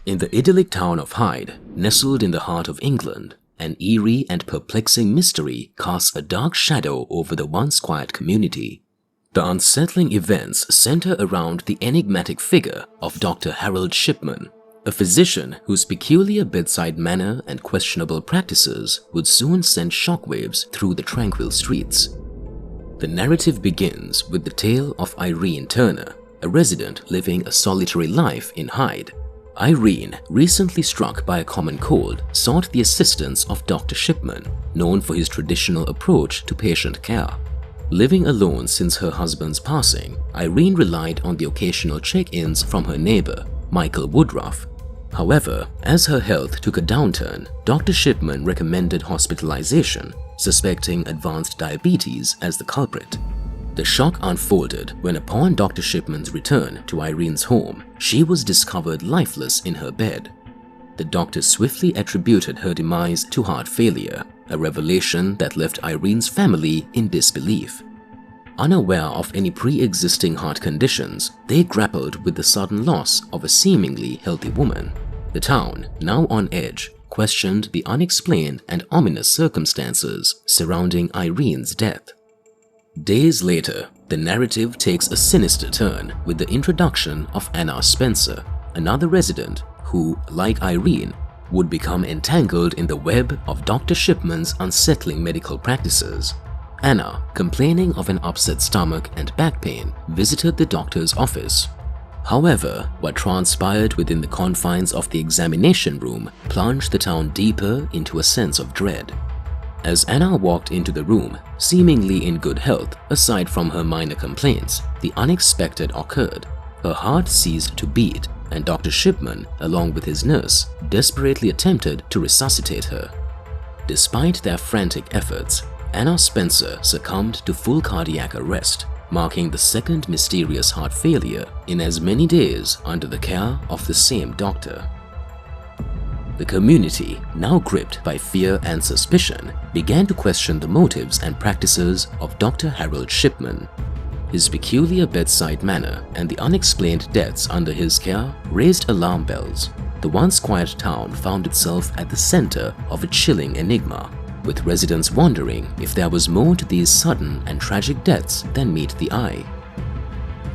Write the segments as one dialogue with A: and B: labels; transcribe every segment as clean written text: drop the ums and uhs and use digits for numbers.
A: In the idyllic town of Hyde, nestled in the heart of England, an eerie and perplexing mystery casts a dark shadow over the once quiet community. The unsettling events center around the enigmatic figure of Dr. Harold Shipman, a physician whose peculiar bedside manner and questionable practices would soon send shockwaves through the tranquil streets. The narrative begins with the tale of Irene Turner, a resident living a solitary life in Hyde. Irene, recently struck by a common cold, sought the assistance of Dr. Shipman, known for his traditional approach to patient care. Living alone since her husband's passing, Irene relied on the occasional check-ins from her neighbor, Michael Woodruff. However, as her health took a downturn, Dr. Shipman recommended hospitalization, suspecting advanced diabetes as the culprit. The shock unfolded when, upon Dr. Shipman's return to Irene's home, she was discovered lifeless in her bed. The doctor swiftly attributed her demise to heart failure, a revelation that left Irene's family in disbelief. Unaware of any pre-existing heart conditions, they grappled with the sudden loss of a seemingly healthy woman. The town, now on edge, questioned the unexplained and ominous circumstances surrounding Irene's death. Days later, the narrative takes a sinister turn with the introduction of Anna Spencer, another resident who, like Irene, would become entangled in the web of Dr. Shipman's unsettling medical practices. Anna, complaining of an upset stomach and back pain, visited the doctor's office. However, what transpired within the confines of the examination room plunged the town deeper into a sense of dread. As Anna walked into the room, seemingly in good health aside from her minor complaints, the unexpected occurred. Her heart ceased to beat, and Dr. Shipman, along with his nurse, desperately attempted to resuscitate her. Despite their frantic efforts, Anna Spencer succumbed to full cardiac arrest, marking the second mysterious heart failure in as many days under the care of the same doctor. The community, now gripped by fear and suspicion, began to question the motives and practices of Dr. Harold Shipman. His peculiar bedside manner and the unexplained deaths under his care raised alarm bells. The once quiet town found itself at the center of a chilling enigma, with residents wondering if there was more to these sudden and tragic deaths than meet the eye.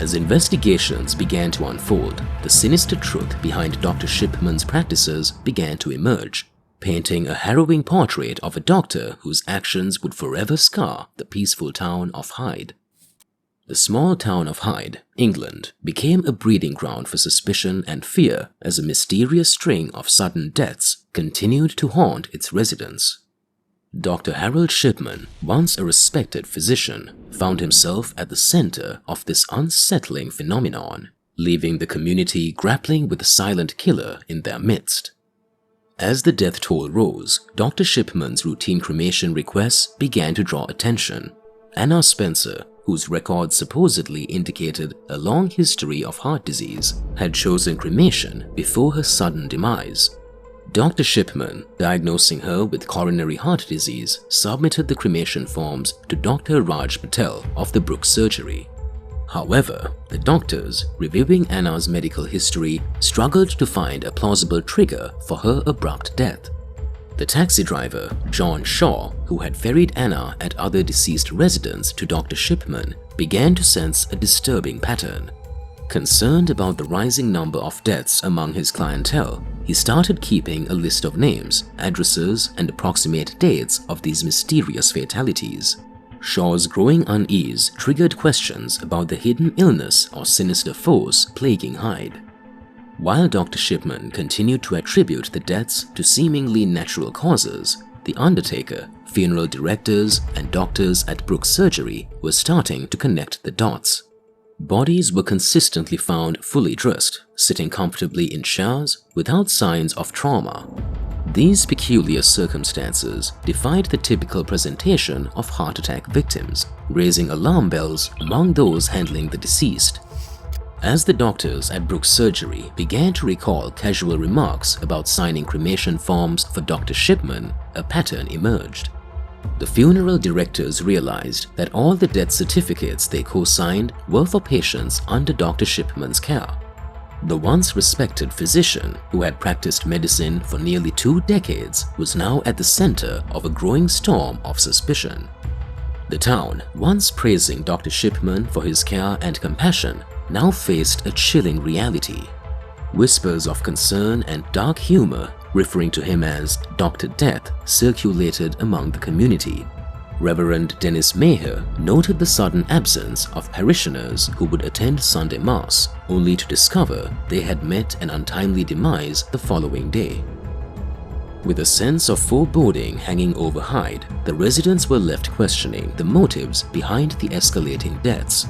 A: As investigations began to unfold, the sinister truth behind Dr. Shipman's practices began to emerge, painting a harrowing portrait of a doctor whose actions would forever scar the peaceful town of Hyde. The small town of Hyde, England, became a breeding ground for suspicion and fear as a mysterious string of sudden deaths continued to haunt its residents. Dr. Harold Shipman, once a respected physician, found himself at the center of this unsettling phenomenon, leaving the community grappling with the silent killer in their midst. As the death toll rose, Dr. Shipman's routine cremation requests began to draw attention. Anna Spencer, whose records supposedly indicated a long history of heart disease, had chosen cremation before her sudden demise. Dr. Shipman, diagnosing her with coronary heart disease, submitted the cremation forms to Dr. Raj Patel of the Brooks Surgery. However, the doctors, reviewing Anna's medical history, struggled to find a plausible trigger for her abrupt death. The taxi driver, John Shaw, who had ferried Anna and other deceased residents to Dr. Shipman, began to sense a disturbing pattern. Concerned about the rising number of deaths among his clientele, he started keeping a list of names, addresses, and approximate dates of these mysterious fatalities. Shaw's growing unease triggered questions about the hidden illness or sinister force plaguing Hyde. While Dr. Shipman continued to attribute the deaths to seemingly natural causes, the undertaker, funeral directors, and doctors at Brooks Surgery were starting to connect the dots. Bodies were consistently found fully dressed, sitting comfortably in chairs without signs of trauma. These peculiar circumstances defied the typical presentation of heart attack victims, raising alarm bells among those handling the deceased. As the doctors at Brooks Surgery began to recall casual remarks about signing cremation forms for Dr. Shipman, a pattern emerged. The funeral directors realized that all the death certificates they co-signed were for patients under Dr. Shipman's care. The once respected physician who had practiced medicine for nearly 2 decades was now at the center of a growing storm of suspicion. The town, once praising Dr. Shipman for his care and compassion, now faced a chilling reality. Whispers of concern and dark humor, referring to him as Dr. Death, circulated among the community. Reverend Dennis Maher noted the sudden absence of parishioners who would attend Sunday Mass, only to discover they had met an untimely demise the following day. With a sense of foreboding hanging over Hyde, the residents were left questioning the motives behind the escalating deaths.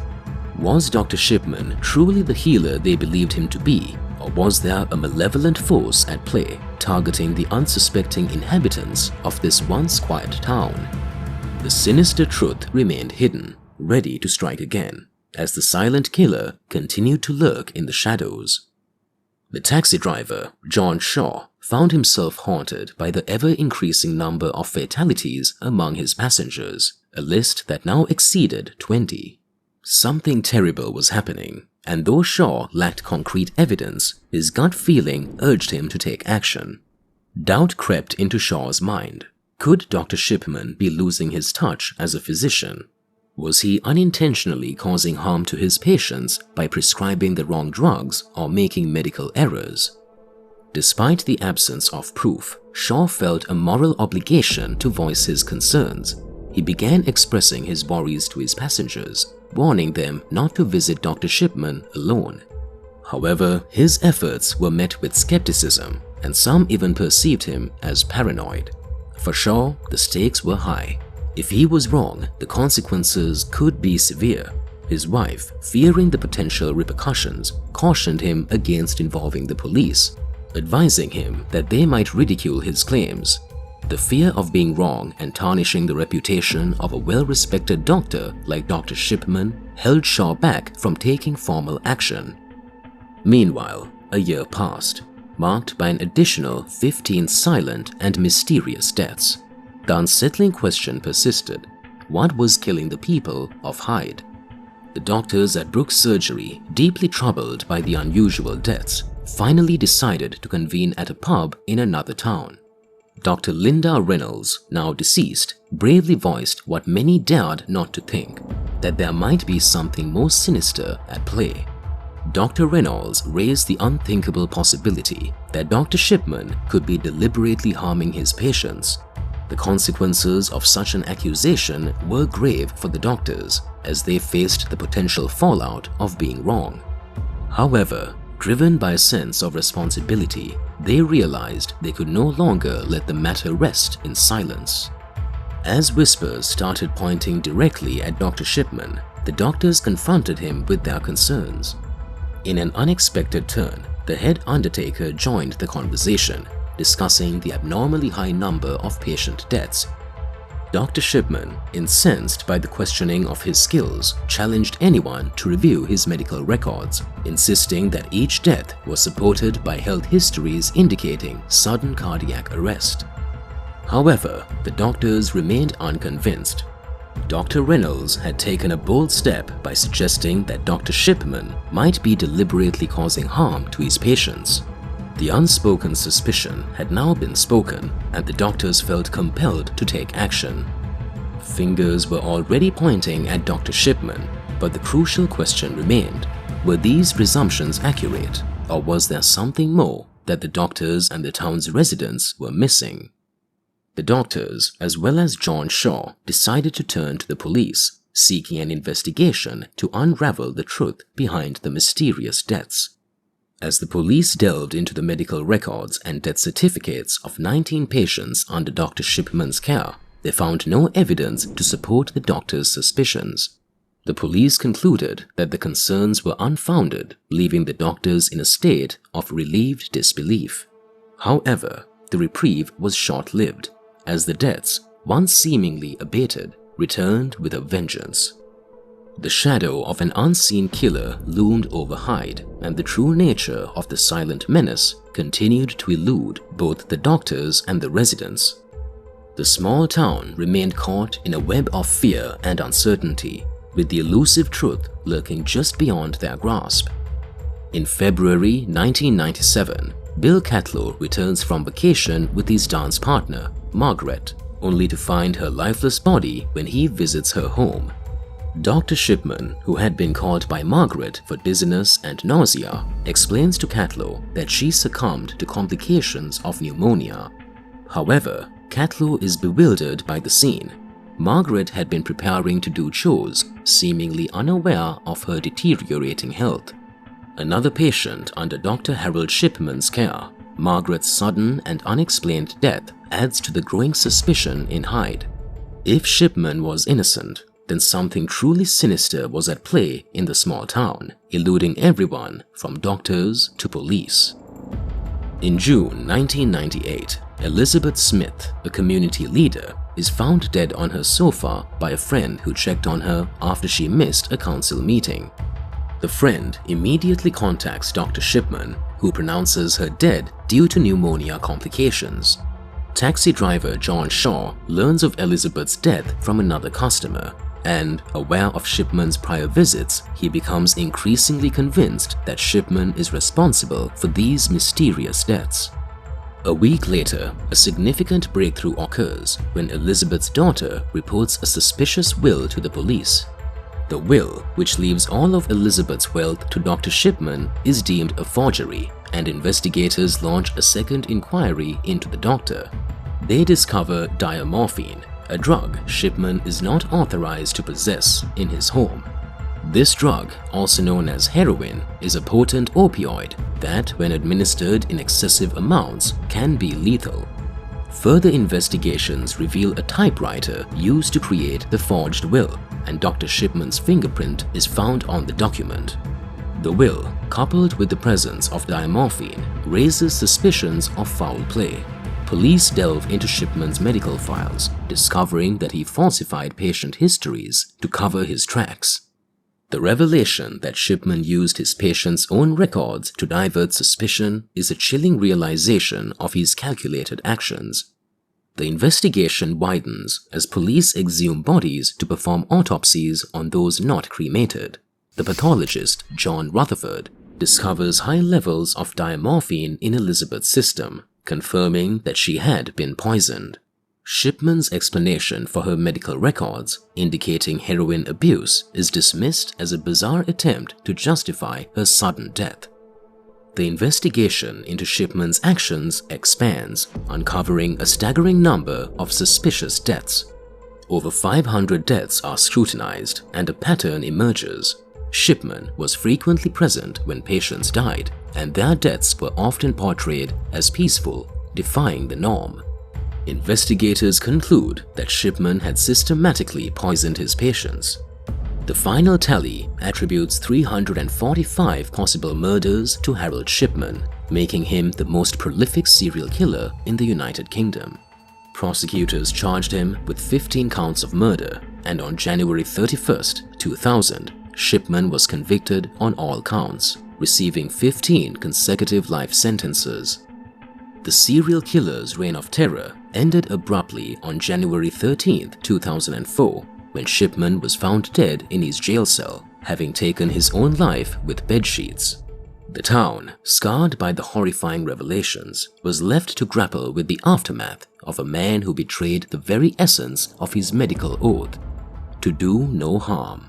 A: Was Dr. Shipman truly the healer they believed him to be, or was there a malevolent force at play targeting the unsuspecting inhabitants of this once quiet town? The sinister truth remained hidden, ready to strike again, as the silent killer continued to lurk in the shadows. The taxi driver, John Shaw, found himself haunted by the ever-increasing number of fatalities among his passengers, a list that now exceeded 20. Something terrible was happening, and though Shaw lacked concrete evidence, his gut feeling urged him to take action. Doubt crept into Shaw's mind. Could Dr. Shipman be losing his touch as a physician? Was he unintentionally causing harm to his patients by prescribing the wrong drugs or making medical errors? Despite the absence of proof, Shaw felt a moral obligation to voice his concerns. He began expressing his worries to his passengers, warning them not to visit Dr. Shipman alone. However, his efforts were met with skepticism, and some even perceived him as paranoid. For Shaw, the stakes were high. If he was wrong, the consequences could be severe. His wife, fearing the potential repercussions, cautioned him against involving the police, advising him that they might ridicule his claims. The fear of being wrong and tarnishing the reputation of a well-respected doctor like Dr. Shipman held Shaw back from taking formal action. Meanwhile, a year passed, marked by an additional 15 silent and mysterious deaths. The unsettling question persisted: what was killing the people of Hyde? The doctors at Brooks Surgery, deeply troubled by the unusual deaths, finally decided to convene at a pub in another town. Dr. Linda Reynolds, now deceased, bravely voiced what many dared not to think, that there might be something more sinister at play. Dr. Reynolds raised the unthinkable possibility that Dr. Shipman could be deliberately harming his patients. The consequences of such an accusation were grave for the doctors, as they faced the potential fallout of being wrong. However, driven by a sense of responsibility, they realized they could no longer let the matter rest in silence. As whispers started pointing directly at Dr. Shipman, the doctors confronted him with their concerns. In an unexpected turn, the head undertaker joined the conversation, discussing the abnormally high number of patient deaths. Dr. Shipman, incensed by the questioning of his skills, challenged anyone to review his medical records, insisting that each death was supported by health histories indicating sudden cardiac arrest. However, the doctors remained unconvinced. Dr. Reynolds had taken a bold step by suggesting that Dr. Shipman might be deliberately causing harm to his patients. The unspoken suspicion had now been spoken, and the doctors felt compelled to take action. Fingers were already pointing at Dr. Shipman, but the crucial question remained: were these presumptions accurate, or was there something more that the doctors and the town's residents were missing? The doctors, as well as John Shaw, decided to turn to the police, seeking an investigation to unravel the truth behind the mysterious deaths. As the police delved into the medical records and death certificates of 19 patients under Dr. Shipman's care, they found no evidence to support the doctor's suspicions. The police concluded that the concerns were unfounded, leaving the doctors in a state of relieved disbelief. However, the reprieve was short-lived, as the deaths, once seemingly abated, returned with a vengeance. The shadow of an unseen killer loomed over Hyde, and the true nature of the silent menace continued to elude both the doctors and the residents. The small town remained caught in a web of fear and uncertainty, with the elusive truth lurking just beyond their grasp. In February 1997, Bill Catlow returns from vacation with his dance partner, Margaret, only to find her lifeless body when he visits her home. Dr. Shipman, who had been called by Margaret for dizziness and nausea, explains to Catlow that she succumbed to complications of pneumonia. However, Catlow is bewildered by the scene. Margaret had been preparing to do chores, seemingly unaware of her deteriorating health. Another patient under Dr. Harold Shipman's care, Margaret's sudden and unexplained death adds to the growing suspicion in Hyde. If Shipman was innocent, then something truly sinister was at play in the small town, eluding everyone from doctors to police. In June 1998, Elizabeth Smith, a community leader, is found dead on her sofa by a friend who checked on her after she missed a council meeting. The friend immediately contacts Dr. Shipman, who pronounces her dead due to pneumonia complications. Taxi driver John Shaw learns of Elizabeth's death from another customer, and, aware of Shipman's prior visits, he becomes increasingly convinced that Shipman is responsible for these mysterious deaths. A week later, a significant breakthrough occurs when Elizabeth's daughter reports a suspicious will to the police. The will, which leaves all of Elizabeth's wealth to Dr. Shipman, is deemed a forgery, and investigators launch a second inquiry into the doctor. They discover diamorphine, a drug Shipman is not authorized to possess in his home. This drug, also known as heroin, is a potent opioid that, when administered in excessive amounts, can be lethal. Further investigations reveal a typewriter used to create the forged will, and Dr. Shipman's fingerprint is found on the document. The will, coupled with the presence of diamorphine, raises suspicions of foul play. Police delve into Shipman's medical files, discovering that he falsified patient histories to cover his tracks. The revelation that Shipman used his patients' own records to divert suspicion is a chilling realization of his calculated actions. The investigation widens as police exhume bodies to perform autopsies on those not cremated. The pathologist, John Rutherford, discovers high levels of diamorphine in Elizabeth's system, confirming that she had been poisoned. Shipman's explanation for her medical records, indicating heroin abuse, is dismissed as a bizarre attempt to justify her sudden death. The investigation into Shipman's actions expands, uncovering a staggering number of suspicious deaths. Over 500 deaths are scrutinized, and a pattern emerges. Shipman was frequently present when patients died, and their deaths were often portrayed as peaceful, defying the norm. Investigators conclude that Shipman had systematically poisoned his patients. The final tally attributes 345 possible murders to Harold Shipman, making him the most prolific serial killer in the United Kingdom. Prosecutors charged him with 15 counts of murder, and on January 31, 2000, Shipman was convicted on all counts, receiving 15 consecutive life sentences. The serial killer's reign of terror ended abruptly on January 13, 2004, when Shipman was found dead in his jail cell, having taken his own life with bedsheets. The town, scarred by the horrifying revelations, was left to grapple with the aftermath of a man who betrayed the very essence of his medical oath: to do no harm.